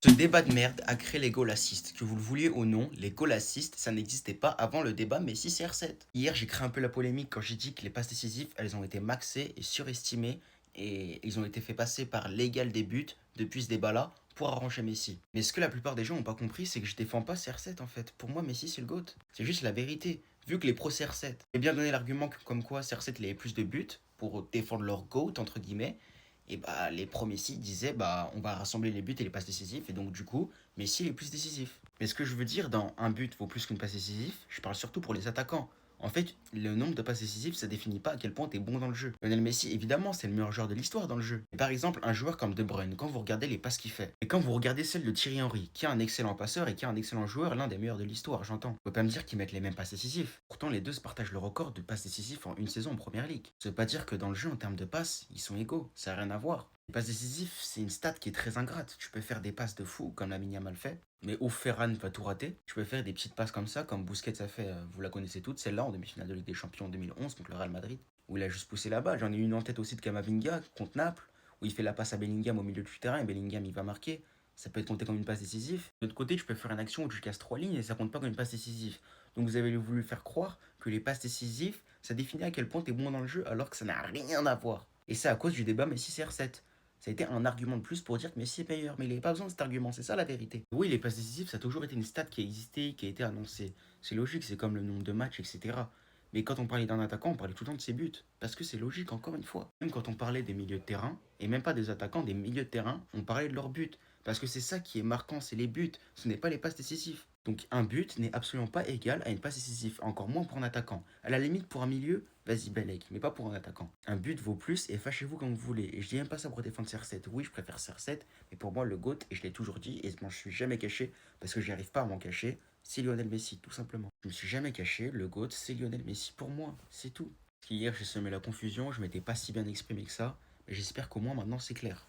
Ce débat de merde a créé les goal assists. Que vous le vouliez ou non, les goal assists, ça n'existait pas avant le débat Messi CR7. Hier, j'ai créé un peu la polémique quand j'ai dit que les passes décisives, elles ont été maxées et surestimées et ils ont été fait passer par l'égal des buts depuis ce débat-là pour arranger Messi. Mais ce que la plupart des gens n'ont pas compris, c'est que je défends pas CR7 en fait. Pour moi, Messi c'est le GOAT. C'est juste la vérité. Vu que les pros CR7, j'ai bien donné l'argument comme quoi CR7 il avait plus de buts pour défendre leur GOAT entre guillemets. Et bah les premiers sites disaient bah on va rassembler les buts et les passes décisives et donc du coup Messi est plus décisif. Mais ce que je veux dire dans un but vaut plus qu'une passe décisive, je parle surtout pour les attaquants. En fait, le nombre de passes décisives, ça définit pas à quel point t'es bon dans le jeu. Lionel Messi, évidemment, c'est le meilleur joueur de l'histoire dans le jeu. Mais par exemple, un joueur comme De Bruyne, quand vous regardez les passes qu'il fait, et quand vous regardez celle de Thierry Henry, qui est un excellent passeur et qui est un excellent joueur, l'un des meilleurs de l'histoire, j'entends. Vous pouvez pas me dire qu'ils mettent les mêmes passes décisives. Pourtant, les deux se partagent le record de passes décisives en une saison en première ligue. Ça veut pas dire que dans le jeu, en termes de passes, ils sont égaux. Ça n'a rien à voir. Les passes décisives, c'est une stat qui est très ingrate. Tu peux faire des passes de fou, comme Lamine Yamal fait, mais où Ferran va tout rater. Tu peux faire des petites passes comme ça, comme Busquets a fait, vous la connaissez toutes, celle-là en demi-finale de Ligue des Champions en 2011 contre le Real Madrid, où il a juste poussé la balle. J'en ai une en tête aussi de Camavinga contre Naples, où il fait la passe à Bellingham au milieu du terrain et Bellingham il va marquer. Ça peut être compté comme une passe décisive. De l'autre côté, tu peux faire une action où tu casses trois lignes et ça compte pas comme une passe décisive. Donc vous avez voulu faire croire que les passes décisives, ça définit à quel point tu es bon dans le jeu alors que ça n'a rien à voir. Et c'est à cause du débat Messi CR7. Ça a été un argument de plus pour dire que Messi est meilleur, mais il n'avait pas besoin de cet argument, c'est ça la vérité. Oui, les passes décisives, ça a toujours été une stat qui a existé, qui a été annoncée. C'est logique, c'est comme le nombre de matchs, etc. Mais quand on parlait d'un attaquant, on parlait tout le temps de ses buts. Parce que c'est logique, encore une fois. Même quand on parlait des milieux de terrain, et même pas des attaquants, des milieux de terrain, on parlait de leurs buts. Parce que c'est ça qui est marquant, c'est les buts, ce n'est pas les passes décisives. Donc un but n'est absolument pas égal à une passe décisive, encore moins pour un attaquant. À la limite, pour un milieu, vas-y Balek, mais pas pour un attaquant. Un but vaut plus et fâchez-vous comme vous voulez. Et je dis même pas ça pour défendre CR7. Oui, je préfère CR7, mais pour moi, le GOAT, et je l'ai toujours dit, et je m'en suis jamais caché, parce que j'y arrive pas à m'en cacher, c'est Lionel Messi, tout simplement. Je me suis jamais caché, le GOAT, c'est Lionel Messi pour moi, c'est tout. Hier, j'ai semé la confusion, je m'étais pas si bien exprimé que ça, mais j'espère qu'au moins maintenant c'est clair.